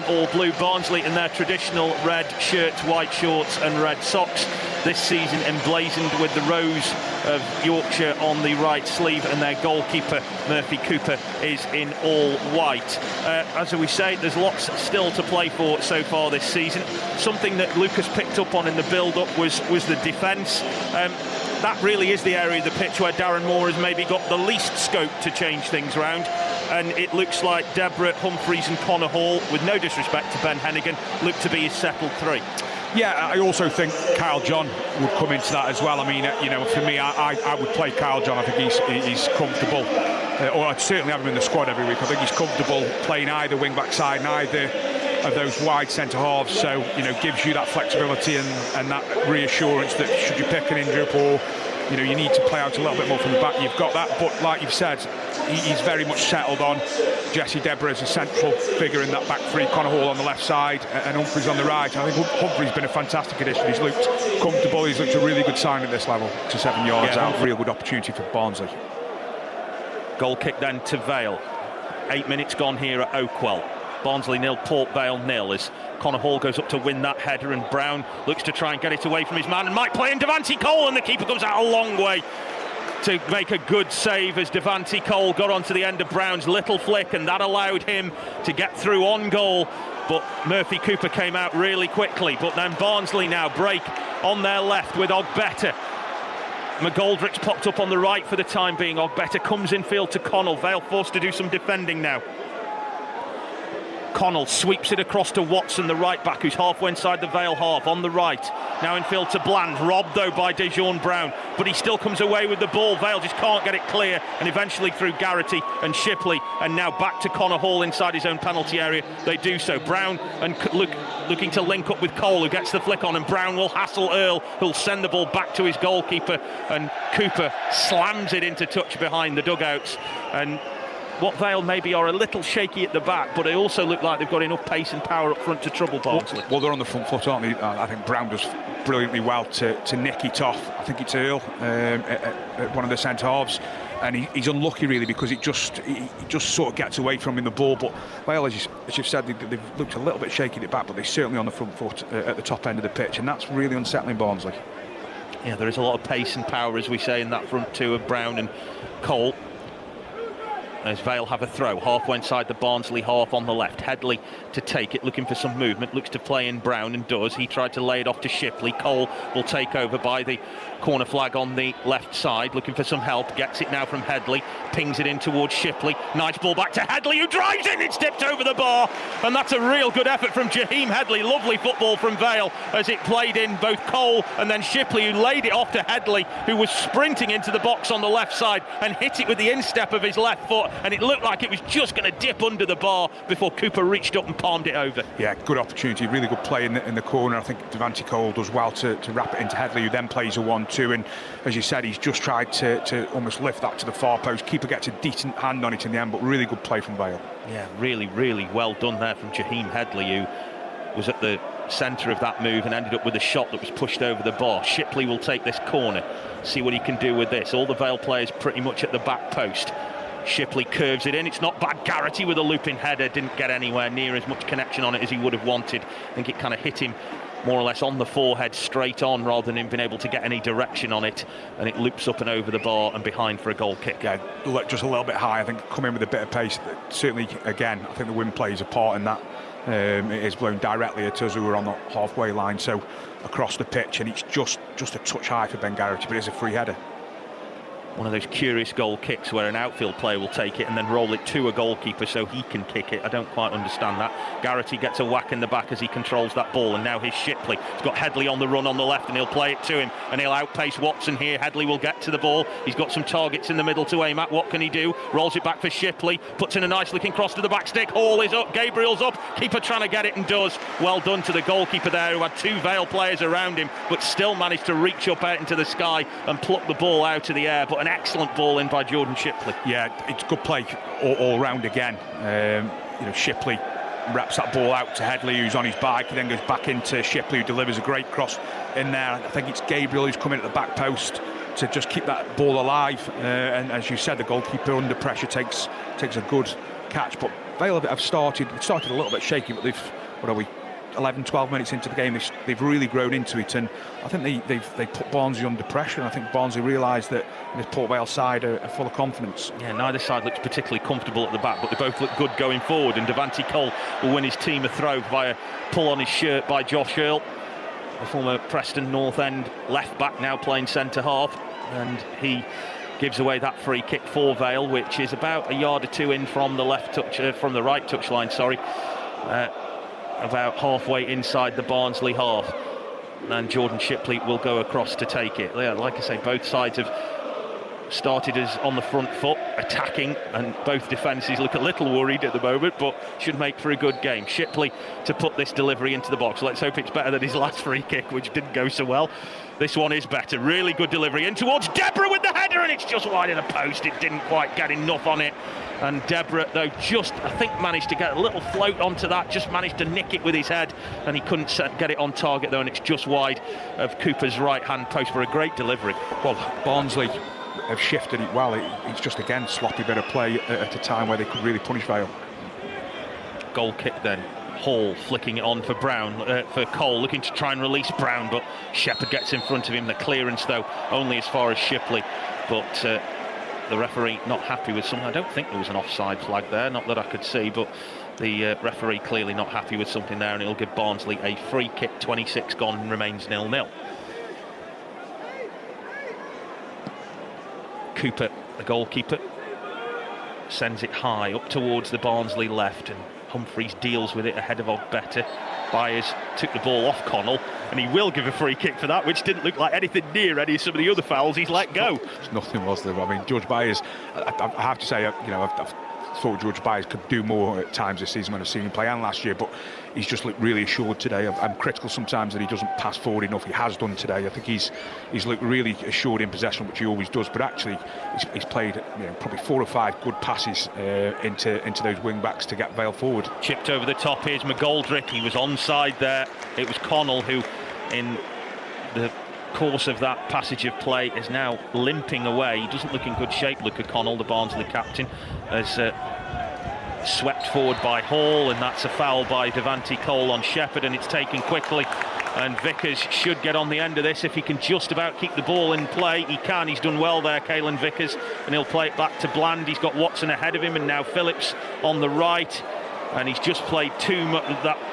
all blue. Barnsley in their traditional red shirts, white shorts and red socks. This season emblazoned with the rose of Yorkshire on the right sleeve, and their goalkeeper Murphy Cooper is in all white. As we say, there's lots still to play for so far this season. Something that Lucas picked up on in the build-up was the defence. That really is the area of the pitch where Darren Moore has maybe got the least scope to change things around, and it looks like Deborah, Humphreys and Connor Hall, with no disrespect to Ben Hennigan, look to be his settled three. Yeah, I also think Kyle John would come into that as well. I mean, for me, I would play Kyle John. I think he's comfortable, or I'd certainly have him in the squad every week. I think he's comfortable playing either wing-back side, neither of those wide centre-halves, so, gives you that flexibility and that reassurance that should you pick an injury up or, you need to play out a little bit more from the back, you've got that. But like you've said, he's very much settled on. Jesse Deborah as a central figure in that back three, Connor Hall on the left side and Humphreys on the right. I think Humphreys been a fantastic addition. He's looked comfortable, he's looked a really good sign at this level to 7 yards out. Real good opportunity for Barnsley. Goal kick then to Vale. 8 minutes gone here at Oakwell. Barnsley 0, Port Vale 0 as Connor Hall goes up to win that header, and Brown looks to try and get it away from his man and might play in Devante Cole, and the keeper comes out a long way to make a good save as Devante Cole got onto the end of Brown's little flick, and that allowed him to get through on goal. But Murphy Cooper came out really quickly. But then Barnsley now break on their left with Ogbeta. McGoldrick's popped up on the right for the time being. Ogbeta comes in field to Connell. Vale forced to do some defending now. Connell sweeps it across to Watson, the right back, who's halfway inside the Vale half on the right. Now in field to Bland, robbed though by Dejourn Brown, but he still comes away with the ball. Vale just can't get it clear, and eventually through Garrity and Shipley, and now back to Connor Hall inside his own penalty area. They do so. Brown and looking to link up with Cole, who gets the flick on, and Brown will hassle Earl, who'll send the ball back to his goalkeeper, and Cooper slams it into touch behind the dugouts. And what Vale maybe are a little shaky at the back, but they also look like they've got enough pace and power up front to trouble Barnsley. Well, they're on the front foot, aren't they? I think Brown does brilliantly well to nick it off. I think it's Earl at one of the centre halves, and he's unlucky really, because he just sort of gets away from him the ball. But Vale, as you've said, they've looked a little bit shaky at the back, but they're certainly on the front foot at the top end of the pitch, and that's really unsettling Barnsley. Yeah, there is a lot of pace and power, as we say, in that front two of Brown and Cole. As Vale have a throw halfway inside the Barnsley half on the left. Headley to take it, looking for some movement, looks to play in Brown and does. He tried to lay it off to Shipley. Cole will take over by the corner flag on the left side, looking for some help, gets it now from Headley, pings it in towards Shipley. Nice ball back to Headley, who drives in, it's tipped over the bar, and that's a real good effort from Jaheim Headley. Lovely football from Vale as it played in both Cole and then Shipley, who laid it off to Headley, who was sprinting into the box on the left side and hit it with the instep of his left foot, and it looked like it was just going to dip under the bar before Cooper reached up and palmed it over. Yeah, good opportunity, really good play in the corner. I think Devante Cole does well to wrap it into Headley, who then plays a 1-2, and as you said, he's just tried to almost lift that to the far post. Keeper gets a decent hand on it in the end, but really good play from Vale. Yeah, really, really well done there from Jaheim Headley, who was at the centre of that move and ended up with a shot that was pushed over the bar. Shipley will take this corner, see what he can do with this. All the Vale players pretty much at the back post. Shipley curves it in, it's not bad. Garrity with a looping header, didn't get anywhere near as much connection on it as he would have wanted. I think it kind of hit him more or less on the forehead straight on, rather than him being able to get any direction on it, and it loops up and over the bar and behind for a goal kick. Yeah, just a little bit high. I think come in with a bit of pace. Certainly, again, I think the wind plays a part in that. It is blown directly at us, who are on the halfway line, so across the pitch, and it's just a touch high for Ben Garrity, but it's a free header. One of those curious goal kicks where an outfield player will take it and then roll it to a goalkeeper so he can kick it. I don't quite understand that. Garrity gets a whack in the back as he controls that ball, and now here's Shipley. He's got Headley on the run on the left, and he'll play it to him, and he'll outpace Watson here. Headley will get to the ball. He's got some targets in the middle to aim at. What can he do? Rolls it back for Shipley, puts in a nice looking cross to the back stick. Hall is up, Gabriel's up, keeper trying to get it and does. Well done to the goalkeeper there, who had two Vale players around him but still managed to reach up out into the sky and pluck the ball out of the air. But an excellent ball in by Jordan Shipley. Yeah, it's good play all round again. Shipley wraps that ball out to Headley, who's on his bike. He then goes back into Shipley, who delivers a great cross in there. I think it's Gabriel who's coming at the back post to just keep that ball alive. And as you said, the goalkeeper under pressure takes a good catch. But Vale have started a little bit shaky, but they've, 11, 12 minutes into the game, they've really grown into it, and I think they put Barnsley under pressure, and I think Barnsley realised that this Port Vale side are full of confidence. Yeah, neither side looks particularly comfortable at the back, but they both look good going forward, and Devante Cole will win his team a throw via pull on his shirt by Josh Earl, the former Preston North End left back, now playing centre half, and he gives away that free kick for Vale, which is about a yard or two in from the right touchline, about halfway inside the Barnsley half, and Jordan Shipley will go across to take it. Yeah, like I say, both sides have started as on the front foot, attacking, and both defences look a little worried at the moment, but should make for a good game. Shipley to put this delivery into the box. Let's hope it's better than his last free kick, which didn't go so well. This one is better. Really good delivery in towards Deborah with the header, and it's just wide of the post. It didn't quite get enough on it. And Deborah, though, just, I think, managed to get a little float onto that, just managed to nick it with his head, and he couldn't get it on target, though, and it's just wide of Cooper's right-hand post for a great delivery. Well, Barnsley have shifted it well. It's just, again, sloppy bit of play at a time where they could really punish Vale. Goal kick then. Hall flicking it on for Cole, looking to try and release Brown, but Shepherd gets in front of him. The clearance, though, only as far as Shipley, but the referee not happy with something. I don't think there was an offside flag there, not that I could see, but the referee clearly not happy with something there, and it'll give Barnsley a free kick. 26 gone and remains 0-0. Cooper, the goalkeeper, sends it high up towards the Barnsley left, and Humphreys deals with it ahead of Ogbeta. Byers took the ball off Connell, and he will give a free kick for that, which didn't look like anything near any of some of the other fouls he's let go. Nothing was there. I mean, George Byers, I have to say, I've thought George Byers could do more at times this season when I've seen him play, and last year, but he's just looked really assured today. I'm critical sometimes that he doesn't pass forward enough. He has done today. I think he's looked really assured in possession, which he always does, but actually he's played probably 4 or 5 good passes into those wing backs to get Vale forward. Chipped over the top. Here's McGoldrick. He was onside there. It was Connell who, in the course of that passage of play, is now limping away. He doesn't look in good shape. Luca Connell, the Barnsley captain, has swept forward by Hall, and that's a foul by Devante Cole on Shepherd, and it's taken quickly, and Vickers should get on the end of this if he can just about keep the ball in play. He can. He's done well there, Caelan Vickers, and he'll play it back to Bland. He's got Watson ahead of him, and now Phillips on the right, and he's just played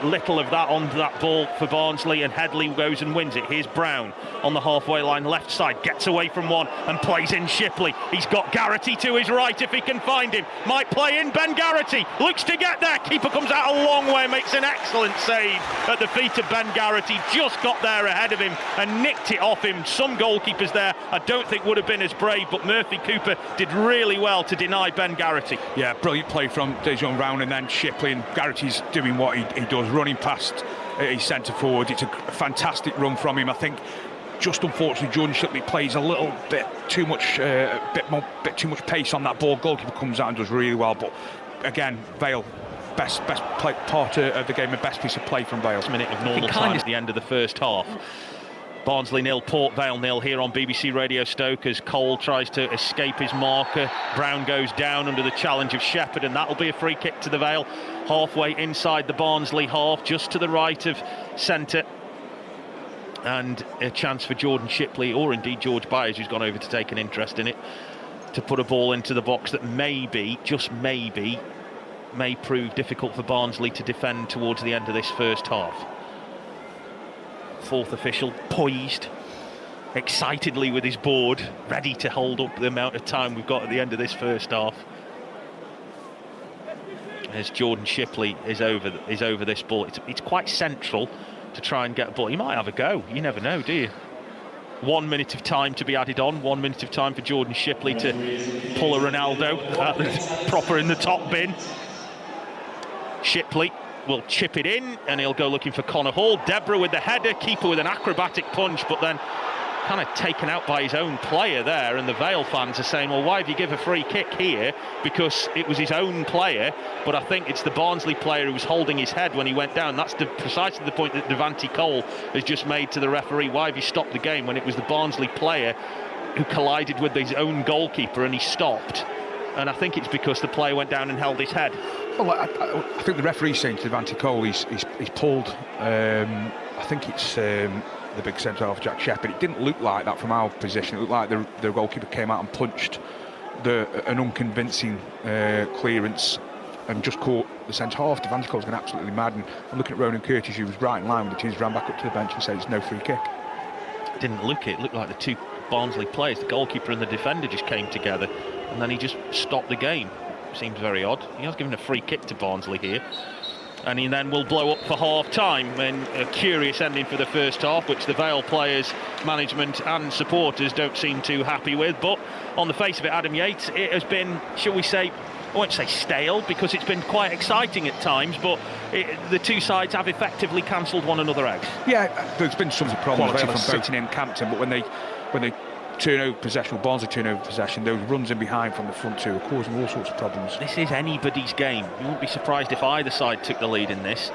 little of that onto that ball for Barnsley, and Headley goes and wins it. Here's Brown on the halfway line left side, gets away from one and plays in Shipley. He's got Garrity to his right if he can find him. Might play in Ben Garrity, looks to get there. Keeper comes out a long way, makes an excellent save at the feet of Ben Garrity. Just got there ahead of him and nicked it off him. Some goalkeepers there I don't think would have been as brave, but Murphy Cooper did really well to deny Ben Garrity. Yeah, brilliant play from Dejon Brown, and then Shipley, and Garrity's doing what he does, running past his centre forward. It's a fantastic run from him. I think just unfortunately Jordan Shipley plays a little bit too much too much pace on that ball. Goalkeeper comes out and does really well, but again, Vale best play, part of the game, and best piece of play from Vale. Minute of normal time at the end of the first half. Barnsley 0, Port Vale 0 here on BBC Radio Stoke as Cole tries to escape his marker. Brown goes down under the challenge of Shepherd, and that'll be a free kick to the Vale, halfway inside the Barnsley half, just to the right of centre. And a chance for Jordan Shipley, or indeed George Byers, who's gone over to take an interest in it, to put a ball into the box that maybe, just maybe, may prove difficult for Barnsley to defend towards the end of this first half. Fourth official poised excitedly with his board, ready to hold up the amount of time we've got at the end of this first half, as Jordan Shipley is over this ball. It's quite central to try and get a ball. He might have a go, you never know, do you? 1 minute of time to be added on, 1 minute of time for Jordan Shipley to pull a Ronaldo proper in the top bin. Shipley will chip it in, and he'll go looking for Connor Hall. Deborah with the header, keeper with an acrobatic punch, but then kind of taken out by his own player there, and the Vale fans are saying, well, why have you give a free kick here? Because it was his own player, but I think it's the Barnsley player who was holding his head when he went down. That's precisely the point that Devante Cole has just made to the referee. Why have you stopped the game when it was the Barnsley player who collided with his own goalkeeper and he stopped? And I think it's because the player went down and held his head. Well, I think the referee's saying to Devante Cole he's pulled. I think it's the big centre half, Jack Shepherd. It didn't look like that from our position. It looked like the goalkeeper came out and punched an unconvincing clearance and just caught the centre half. Devante Cole's going absolutely mad. And I'm looking at Ronan Curtis, who was right in line with the teams, ran back up to the bench and said it's no free kick. Didn't look it. It looked like the two Barnsley players, the goalkeeper and the defender, just came together, and then he just stopped the game. Seems very odd. He has given a free kick to Barnsley here, and he then will blow up for half-time, and a curious ending for the first half, which the Vale players, management and supporters don't seem too happy with. But on the face of it, Adam Yates, it has been, shall we say, I won't say stale, because it's been quite exciting at times, but the two sides have effectively cancelled one another out. Yeah, there's been some problems from Bolton and Campton, but when they turn over possession, Barnsley turn over possession, those runs in behind from the front two are causing all sorts of problems. This is anybody's game. You wouldn't be surprised if either side took the lead in this.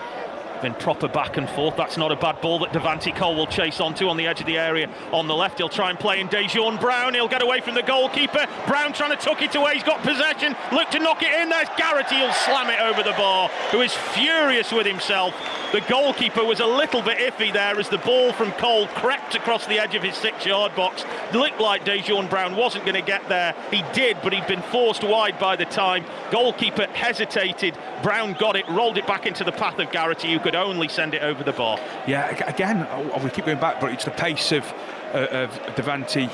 Been proper back and forth. That's not a bad ball that Devante Cole will chase onto on the edge of the area on the left. He'll try and play in Dejan Brown. He'll get away from the goalkeeper. Brown trying to tuck it away. He's got possession. Look to knock it in. There's Garrity. He'll slam it over the bar, who is furious with himself. The goalkeeper was a little bit iffy there as the ball from Cole crept across the edge of his 6-yard box. Looked like Dejan Brown wasn't going to get there. He did, but he'd been forced wide by the time. Goalkeeper hesitated. Brown got it, rolled it back into the path of Garrity, who could only send it over the bar. Yeah, again, we keep going back, but it's the pace of Devante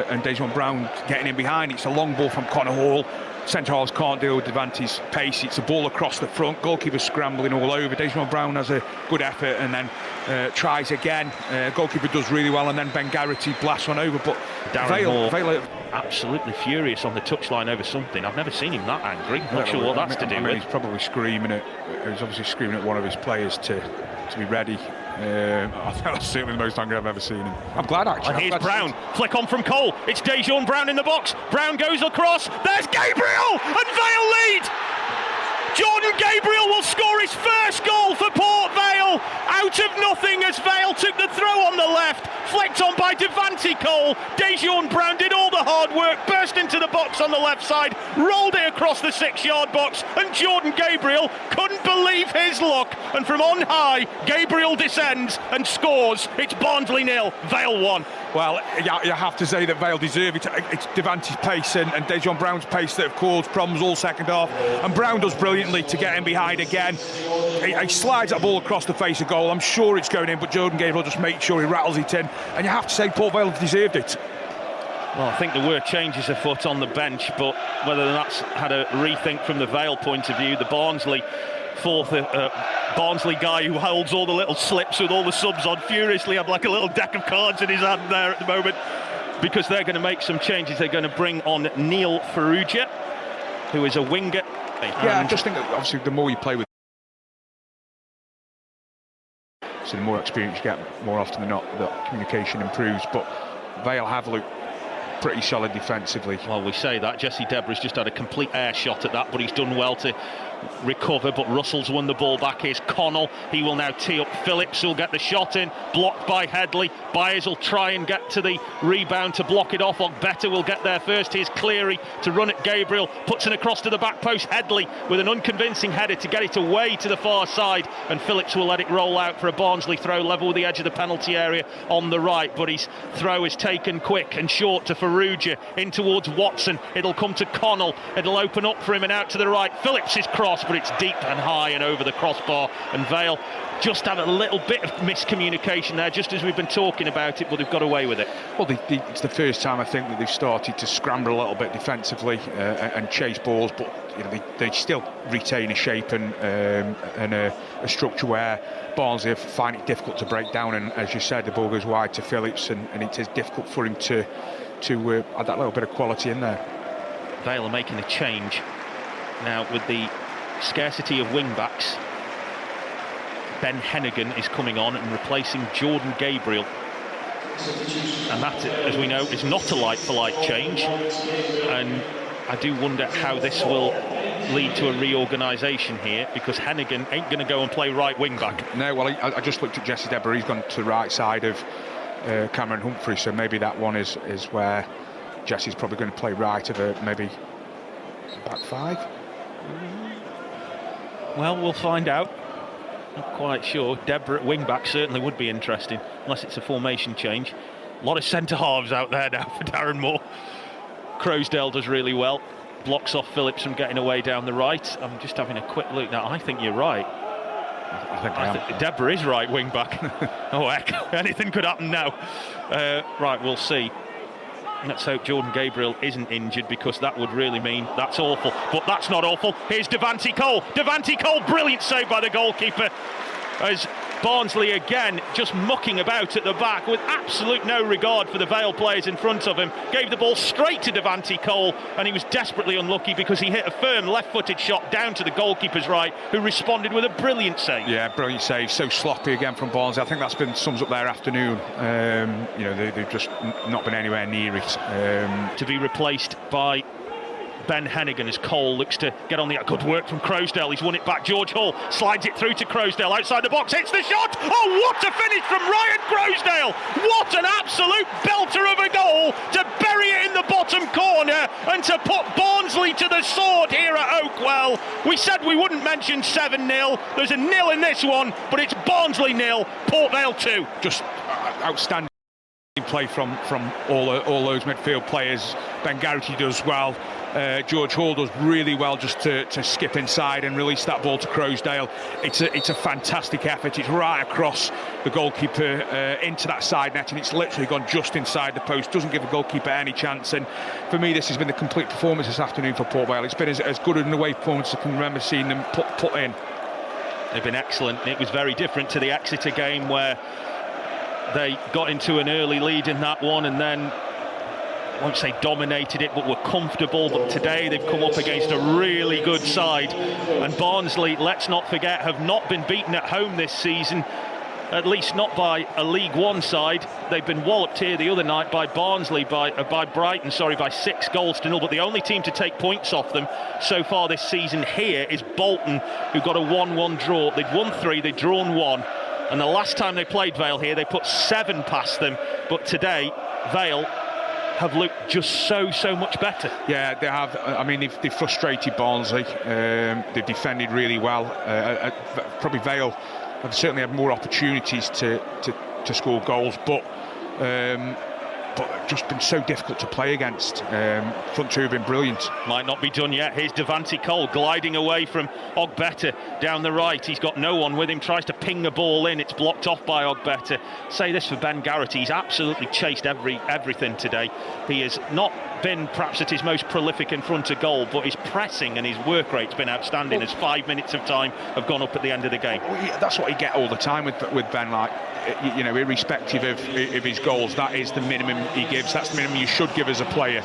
and Dejan Brown getting in behind. It's a long ball from Connor Hall. Centre halves can't deal with Devante's pace. It's a ball across the front. Goalkeeper scrambling all over. Dejan Brown has a good effort and then tries again. Goalkeeper does really well, and then Ben Garrity blasts one over. But Vale absolutely furious on the touchline over something. I've never seen him that angry. Not sure what that's to do with. He's probably screaming at. He's obviously screaming at one of his players to be ready. I think that's certainly the most angry I've ever seen him. I'm glad, actually. And here's Brown. Flick on from Cole. It's Dejan Brown in the box. Brown goes across. There's Gabriel! And Vale lead! Jordan Gabriel will score his first goal for Port Vale out of nothing as Vale took the throw on the left, flicked on by Devante Cole. Dejan Brown did all the hard work, burst into the box on the left side, rolled it across the 6-yard box, and Jordan Gabriel couldn't believe his luck, and from on high Gabriel descends and scores. It's Barnsley 0, Vale 1. Well, you have to say that Vale deserve it. It's Devante's pace and Dejan Brown's pace that have caused problems all second half. And Brown does brilliantly to get in behind again. He slides that ball across the face of goal. I'm sure it's going in, but Jordan Gabriel just makes sure he rattles it in. And you have to say Port Vale deserved it. Well, I think there were changes afoot on the bench, but whether that's had a rethink from the Vale point of view, the Barnsley Barnsley guy who holds all the little slips with all the subs on furiously had like a little deck of cards in his hand there at the moment, because they're going to make some changes. They're going to bring on Neil Farrugia, who is a winger. Yeah, I just think that obviously the more you play with, so the more experience you get, more often than not the communication improves. But Vale have looked pretty solid defensively. Well, we say that. Jesse Debra's just had a complete air shot at that, but he's done well to recover. But Russell's won the ball back. Here's Connell. He will now tee up Phillips, who'll get the shot in, blocked by Headley. Byers will try and get to the rebound to block it off. Better will get there first. Here's Cleary to run at Gabriel, puts it across to the back post. Headley with an unconvincing header to get it away to the far side, and Phillips will let it roll out for a Barnsley throw level with the edge of the penalty area on the right. But his throw is taken quick and short to Farrugia in towards Watson. It'll come to Connell. It'll open up for him and out to the right. Phillips is cross, but it's deep and high and over the crossbar, and Vale just have a little bit of miscommunication there, just as we've been talking about it, but they've got away with it. Well, it's the first time I think that they've started to scramble a little bit defensively and chase balls, but you know, they still retain a shape and a structure where Barnsley find it difficult to break down, and as you said, the ball goes wide to Phillips, and it is difficult for him to add that little bit of quality in there. Vale are making a change now with the scarcity of wing-backs. Ben Hennigan is coming on and replacing Jordan Gabriel, and that, as we know, is not a like-for-like change, and I do wonder how this will lead to a reorganisation here, because Hennigan ain't going to go and play right wing-back. No, well, I just looked at Jesse Debra. He's gone to the right side of Cameron Humphrey, so maybe that one is where Jesse's probably going to play right of maybe back five. Well, we'll find out. Not quite sure. Deborah at wing-back certainly would be interesting, unless it's a formation change. A lot of centre-halves out there now for Darren Moore. Croasdale does really well. Blocks off Phillips from getting away down the right. I'm just having a quick look now. I think you're right. I think Deborah is right wing-back. Oh, heck. Anything could happen now. Right, we'll see. Let's hope Jordan Gabriel isn't injured, because that would really mean that's awful. But that's not awful. Here's Devante Cole. Devante Cole, brilliant save by the goalkeeper. As Barnsley again just mucking about at the back with absolute no regard for the Vale players in front of him. Gave the ball straight to Devante Cole, and he was desperately unlucky because he hit a firm left-footed shot down to the goalkeeper's right, who responded with a brilliant save. Yeah, brilliant save. So sloppy again from Barnsley. I think that's been sums up their afternoon. They've just not been anywhere near it. To be replaced by Ben Hennigan as Cole looks to get on the... Good work from Croasdale. He's won it back. George Hall slides it through to Croasdale outside the box. Hits the shot. Oh, what a finish from Ryan Croasdale. What an absolute belter of a goal to bury it in the bottom corner and to put Barnsley to the sword here at Oakwell. We said we wouldn't mention 7-0. There's a nil in this one, but it's Barnsley 0, Port Vale 2. Just outstanding play from all those midfield players. Ben Garrity does well. George Hall does really well just to skip inside and release that ball to Croasdale. It's a fantastic effort. It's right across the goalkeeper into that side net, and it's literally gone just inside the post. Doesn't give the goalkeeper any chance. And for me, this has been the complete performance this afternoon for Port Vale. It's been as good an away performance as I can remember seeing them put in. They've been excellent. It was very different to the Exeter game, where they got into an early lead in that one and then, I won't say dominated it, but were comfortable. But today they've come up against a really good side. And Barnsley, let's not forget, have not been beaten at home this season, at least not by a League One side. They've been walloped here the other night by Barnsley, by Brighton, by 6 goals to 0. But the only team to take points off them so far this season here is Bolton, who got a 1-1 draw. They'd won 3, they'd drawn 1. And the last time they played Vale here, they put 7 past them. But today, Vale have looked just so much better. Yeah, they have. I mean, they've frustrated Barnsley. They've defended really well. Probably Vale have certainly had more opportunities to score goals, but just been so difficult to play against. Front two have been brilliant. Might not be done yet. Here's Devante Cole gliding away from Ogbeta down the right. He's got no one with him, tries to ping the ball in. It's blocked off by Ogbeta. Say this for Ben Garrity, he's absolutely chased everything today. He has not been perhaps at his most prolific in front of goal, but his pressing and his work rate's been outstanding as 5 minutes of time have gone up at the end of the game. That's what you get all the time with Ben, like, irrespective of his goals, that is the minimum he gives. That's the minimum you should give as a player.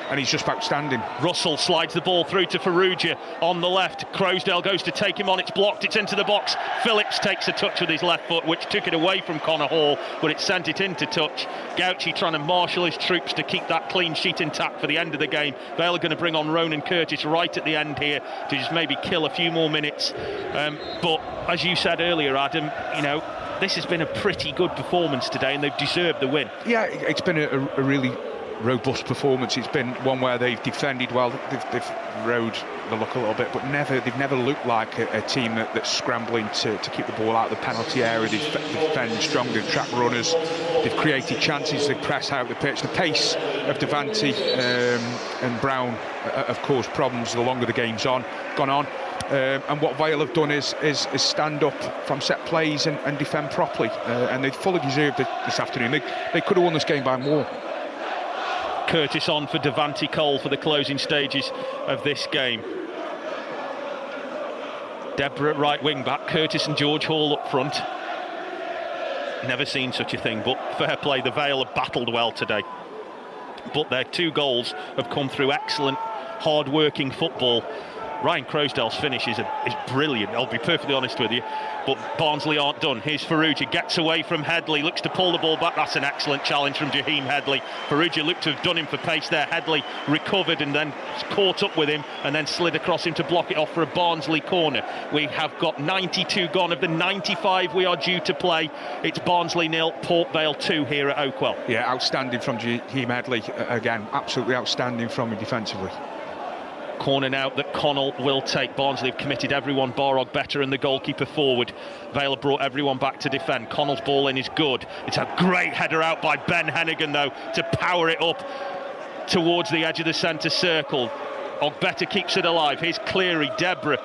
And he's just outstanding. Russell slides the ball through to Farrugia on the left. Croasdale goes to take him on. It's blocked. It's into the box. Phillips takes a touch with his left foot, which took it away from Connor Hall, but it sent it into touch. Gauci trying to marshal his troops to keep that clean sheet intact for the end of the game. Vale are going to bring on Ronan Curtis right at the end here to just maybe kill a few more minutes. But as you said earlier, Adam, this has been a pretty good performance today, and they've deserved the win. Yeah, it's been a really robust performance. It's been one where they've defended well. They've rode the luck a little bit, but they've never looked like a team that's scrambling to keep the ball out of the penalty area. They defend strong, they've trapped runners, they've created chances, they press out the pitch. The pace of Devante and Brown have caused problems the longer the game's gone on. And what Vale have done is stand up from set plays and defend properly, and they fully deserved it this afternoon. They could have won this game by more. Curtis on for Devante Cole for the closing stages of this game. Deborah at right wing back, Curtis and George Hall up front. Never seen such a thing, but fair play, the Vale have battled well today. But their 2 goals have come through excellent, hard-working football. Ryan Croasdale's finish is brilliant, I'll be perfectly honest with you, but Barnsley aren't done. Here's Farrugia, gets away from Headley, looks to pull the ball back. That's an excellent challenge from Jaheim Headley. Farrugia looked to have done him for pace there. Headley recovered and then caught up with him and then slid across him to block it off for a Barnsley corner. We have got 92 gone of the 95 we are due to play. It's Barnsley 0, Port Vale 2 here at Oakwell. Yeah, outstanding from Jaheim Headley again, absolutely outstanding from him defensively. Corner now that Connell will take. Barnsley have committed everyone bar Ogbeta and the goalkeeper forward. Vale have brought everyone back to defend. Connell's ball in is good. It's a great header out by Ben Hennigan though to power it up towards the edge of the centre circle. Ogbeta keeps it alive. Here's Cleary. Deborah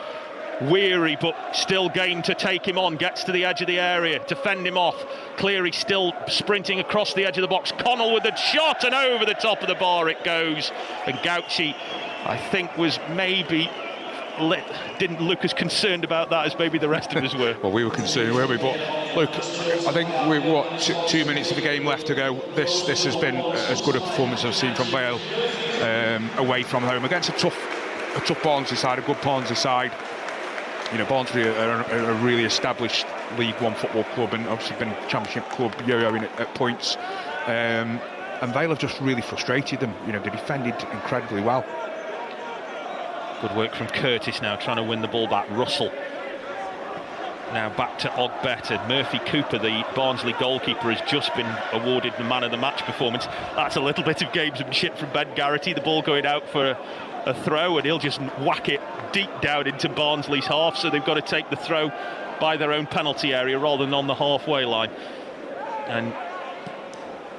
weary but still game to take him on, gets to the edge of the area to fend him off. Cleary still sprinting across the edge of the box. Connell with the shot, and over the top of the bar it goes. And Gauci, I think, was maybe didn't look as concerned about that as maybe the rest of us were. Well, we were concerned, weren't we? But look, I think we've got 2 minutes of the game left to go. This has been as good a performance I've seen from Vale away from home against a tough Barnsley side, a good Barnsley side. You know, Barnsley are a really established League One football club, and obviously been a Championship club yo-yoing at points. And Vale have just really frustrated them. You know, they defended incredibly well. Good work from Curtis now, trying to win the ball back. Russell now back to Ogbeta. Murphy Cooper, the Barnsley goalkeeper, has just been awarded the man of the match performance. That's a little bit of gamesmanship from Ben Garrity. The ball going out for a throw, and he'll just whack it deep down into Barnsley's half, so they've got to take the throw by their own penalty area rather than on the halfway line. And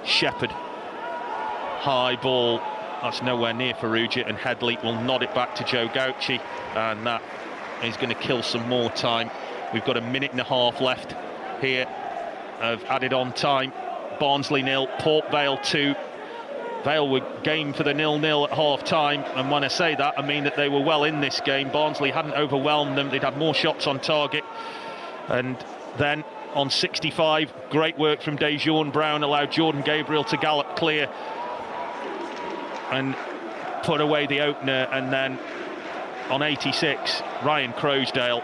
Shepherd, high ball, that's nowhere near Farrugia, and Headley will nod it back to Joe Gauci, and that is going to kill some more time. We've got a minute and a half left here of added on time. Barnsley 0, Port Vale 2. Vale were game for the 0-0 at half-time, and when I say that, I mean that they were well in this game. Barnsley hadn't overwhelmed them, they'd had more shots on target. And then on 65, great work from Dejourne Brown, allowed Jordan Gabriel to gallop clear and put away the opener. And then on 86, Ryan Crowsdale,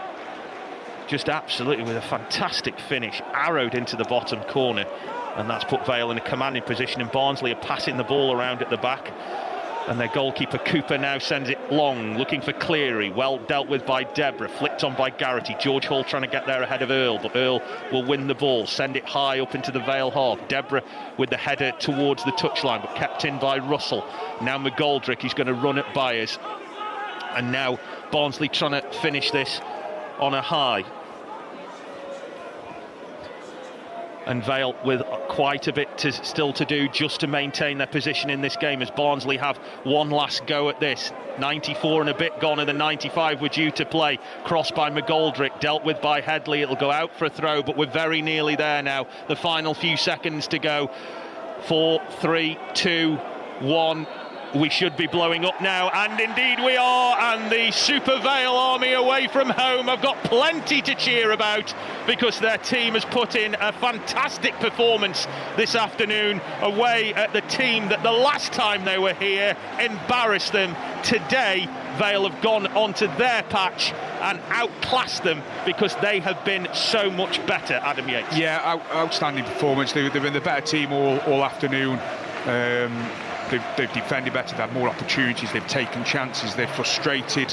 just absolutely with a fantastic finish, arrowed into the bottom corner. And that's put Vale in a commanding position, and Barnsley are passing the ball around at the back. And their goalkeeper Cooper now sends it long, looking for Cleary. Well dealt with by Deborah, flicked on by Garrity. George Hall trying to get there ahead of Earl, but Earl will win the ball, send it high up into the Vale half. Deborah with the header towards the touchline, but kept in by Russell. Now McGoldrick, he's going to run at Byers. And now Barnsley trying to finish this on a high. And Vale with quite a bit still to do just to maintain their position in this game, as Barnsley have one last go at this. 94 and a bit gone, and the 95 were due to play. Crossed by McGoldrick, dealt with by Headley. It'll go out for a throw, but we're very nearly there now. The final few seconds to go. 4, 3, 2, 1. We should be blowing up now, and indeed we are. And the Super Vale army away from home have got plenty to cheer about, because their team has put in a fantastic performance this afternoon away at the team that the last time they were here embarrassed them. Today Vale have gone onto their patch and outclassed them, because they have been so much better. Adam Yates. Yeah, outstanding performance. They've been the better team all afternoon. They've defended better, they've had more opportunities, they've taken chances, they've frustrated